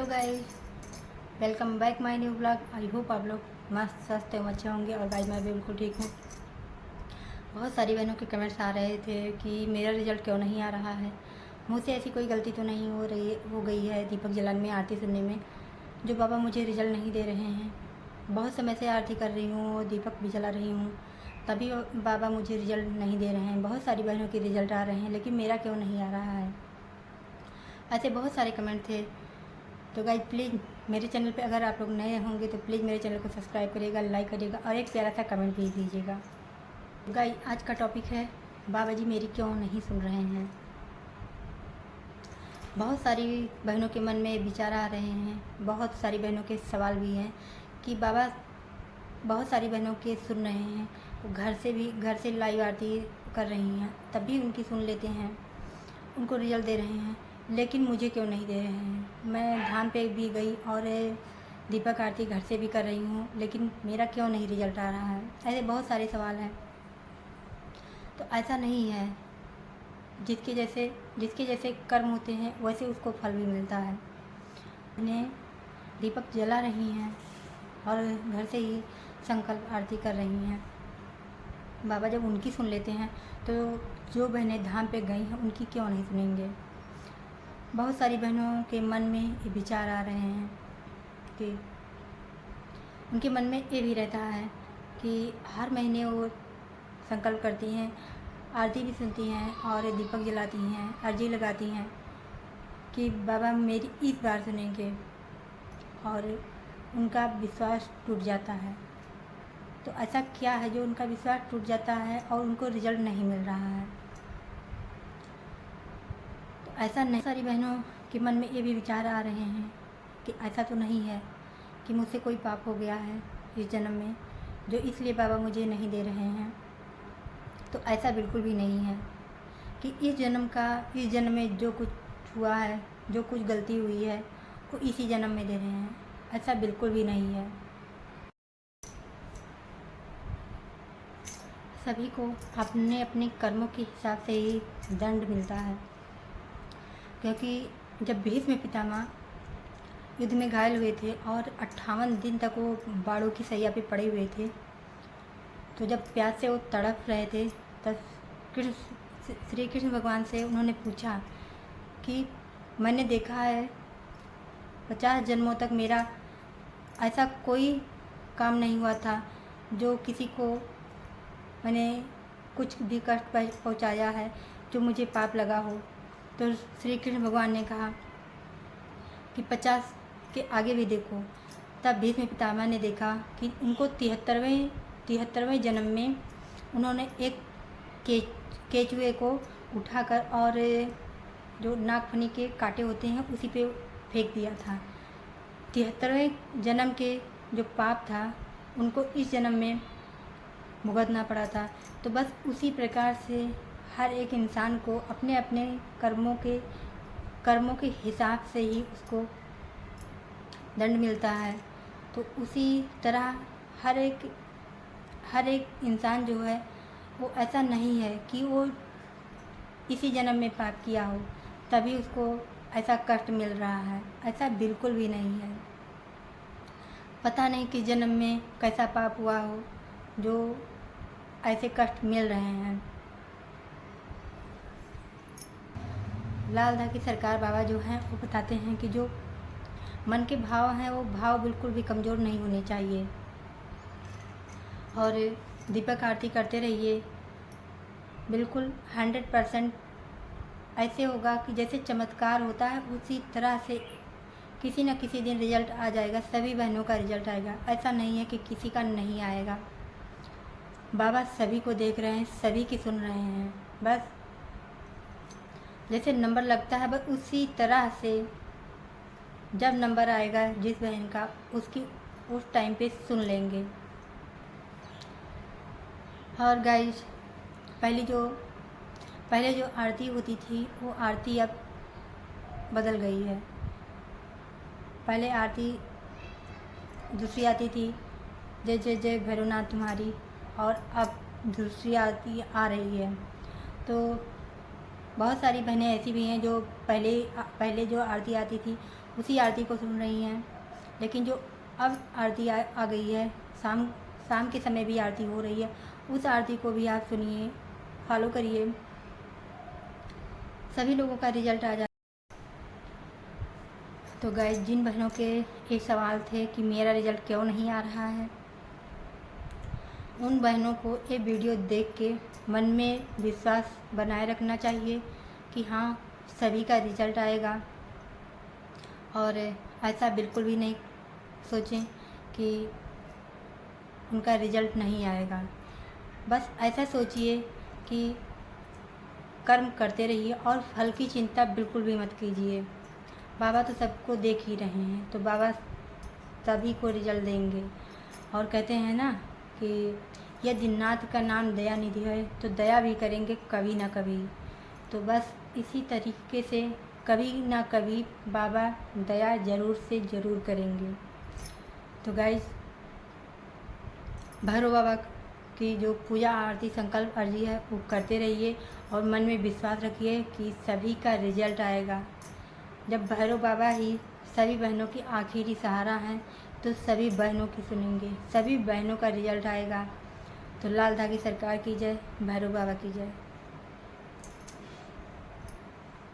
Guys, welcome back my new blog. I hope आप लोग मस्त स्वस्थ एवं अच्छे होंगे। और गाइस, मैं भी बिल्कुल ठीक हूँ। बहुत सारी बहनों के कमेंट्स आ रहे थे कि मेरा रिज़ल्ट क्यों नहीं आ रहा है। मुझसे ऐसी कोई गलती तो नहीं हो गई है दीपक जलान में आरती सुनने में, जो बाबा मुझे रिज़ल्ट नहीं दे रहे हैं। बहुत समय से आरती कर रही हूँ और दीपक भी जला रही हूँ, तभी बाबा मुझे रिज़ल्ट नहीं दे रहे हैं। बहुत सारी बहनों के रिज़ल्ट आ रहे हैं, लेकिन मेरा क्यों नहीं आ रहा है। ऐसे बहुत सारे कमेंट थे। तो गाइस, प्लीज़ मेरे चैनल पे अगर आप लोग नए होंगे तो प्लीज़ मेरे चैनल को सब्सक्राइब करिएगा, लाइक करिएगा और एक प्यारा सा कमेंट भी दीजिएगा। गाइस, आज का टॉपिक है बाबा जी मेरी क्यों नहीं सुन रहे हैं। बहुत सारी बहनों के मन में विचार आ रहे हैं, बहुत सारी बहनों के सवाल भी हैं कि बाबा बहुत सारी बहनों के सुन रहे हैं, घर से लाइव आरती कर रही हैं, तब भी उनकी सुन लेते हैं, उनको रिजल्ट दे रहे हैं, लेकिन मुझे क्यों नहीं दे रहे हैं। मैं धाम पे भी गई और दीपक आरती घर से भी कर रही हूँ, लेकिन मेरा क्यों नहीं रिजल्ट आ रहा है। ऐसे बहुत सारे सवाल हैं। तो ऐसा नहीं है, जिसके जैसे कर्म होते हैं वैसे उसको फल भी मिलता है। उन्हें दीपक जला रही हैं और घर से ही संकल्प आरती कर रही हैं। बाबा जब उनकी सुन लेते हैं तो जो बहनें धाम पे गई हैं उनकी क्यों नहीं सुनेंगे। बहुत सारी बहनों के मन में ये विचार आ रहे हैं कि उनके मन में ये भी रहता है कि हर महीने वो संकल्प करती हैं, आरती भी सुनती हैं और दीपक जलाती हैं, अर्जी लगाती हैं कि बाबा मेरी इस बार सुनेंगे, और उनका विश्वास टूट जाता है। तो ऐसा क्या है जो उनका विश्वास टूट जाता है और उनको रिजल्ट नहीं मिल रहा है। तो ऐसा नहीं, सारी बहनों के मन में ये भी विचार आ रहे हैं कि ऐसा तो नहीं है कि मुझसे कोई पाप हो गया है इस जन्म में, जो इसलिए बाबा मुझे नहीं दे रहे हैं। तो ऐसा बिल्कुल भी नहीं है कि इस जन्म में जो कुछ हुआ है, जो कुछ गलती हुई है, वो इसी जन्म में दे रहे हैं। ऐसा बिल्कुल भी नहीं है। सभी को अपने अपने कर्मों के हिसाब से ही दंड मिलता है, क्योंकि जब भीष्म पितामह युद्ध में घायल हुए थे और 58 दिन तक वो बाड़ों की सैया पे पड़े हुए थे, तो जब प्यास से वो तड़प रहे थे, तब श्री कृष्ण भगवान से उन्होंने पूछा कि मैंने देखा है 50 जन्मों तक मेरा ऐसा कोई काम नहीं हुआ था जो किसी को मैंने कुछ भी कष्ट पहुंचाया है, जो मुझे पाप लगा हो। तो श्री कृष्ण भगवान ने कहा कि 50 के आगे भी देखो। तब भीष्म पितामह ने देखा कि उनको 73वें जन्म में उन्होंने एक केचुए को उठाकर और जो नागफनी के कांटे होते हैं उसी पे फेंक दिया था। 73वें जन्म के जो पाप था उनको इस जन्म में भुगतना पड़ा था। तो बस उसी प्रकार से हर एक इंसान को अपने अपने कर्मों के हिसाब से ही उसको दंड मिलता है। तो उसी तरह हर एक इंसान जो है वो ऐसा नहीं है कि वो इसी जन्म में पाप किया हो तभी उसको ऐसा कष्ट मिल रहा है। ऐसा बिल्कुल भी नहीं है। पता नहीं किस जन्म में कैसा पाप हुआ हो जो ऐसे कष्ट मिल रहे हैं। लाल दा की सरकार बाबा जो हैं वो बताते हैं कि जो मन के भाव हैं वो भाव बिल्कुल भी कमज़ोर नहीं होने चाहिए, और दीपक आरती करते रहिए। बिल्कुल 100% ऐसे होगा कि जैसे चमत्कार होता है उसी तरह से किसी न किसी दिन रिजल्ट आ जाएगा। सभी बहनों का रिजल्ट आएगा। ऐसा नहीं है कि किसी का नहीं आएगा। बाबा सभी को देख रहे हैं, सभी की सुन रहे हैं। बस जैसे नंबर लगता है बस उसी तरह से जब नंबर आएगा जिस बहन का, उसकी उस टाइम पे सुन लेंगे। और गाइस, पहले जो आरती होती थी वो आरती अब बदल गई है। पहले आरती दूसरी आती थी, जय जय जय भैरवनाथ तुम्हारी, और अब दूसरी आरती आ रही है। तो बहुत सारी बहनें ऐसी भी हैं जो पहले जो आरती आती थी उसी आरती को सुन रही हैं। लेकिन जो अब आरती आ गई है, शाम के समय भी आरती हो रही है, उस आरती को भी आप सुनिए, फॉलो करिए, सभी लोगों का रिजल्ट आ जाए। तो गाइस, जिन बहनों के एक सवाल थे कि मेरा रिजल्ट क्यों नहीं आ रहा है, उन बहनों को ये वीडियो देख के मन में विश्वास बनाए रखना चाहिए कि हाँ, सभी का रिजल्ट आएगा। और ऐसा बिल्कुल भी नहीं सोचें कि उनका रिजल्ट नहीं आएगा। बस ऐसा सोचिए कि कर्म करते रहिए और फल की चिंता बिल्कुल भी मत कीजिए। बाबा तो सबको देख ही रहे हैं, तो बाबा सभी को रिजल्ट देंगे। और कहते हैं ना कि यदि नाथ का नाम दया निधि है तो दया भी करेंगे कभी ना कभी। तो बस इसी तरीके से कभी ना कभी बाबा दया ज़रूर से ज़रूर करेंगे। तो गाइस, भैरव बाबा की जो पूजा आरती संकल्प अर्जी है वो करते रहिए और मन में विश्वास रखिए कि सभी का रिजल्ट आएगा। जब भैरव बाबा ही सभी बहनों की आखिरी सहारा हैं तो सभी बहनों की सुनेंगे, सभी बहनों का रिजल्ट आएगा। तो लाल धागी सरकार की जय, भैरव बाबा की जय।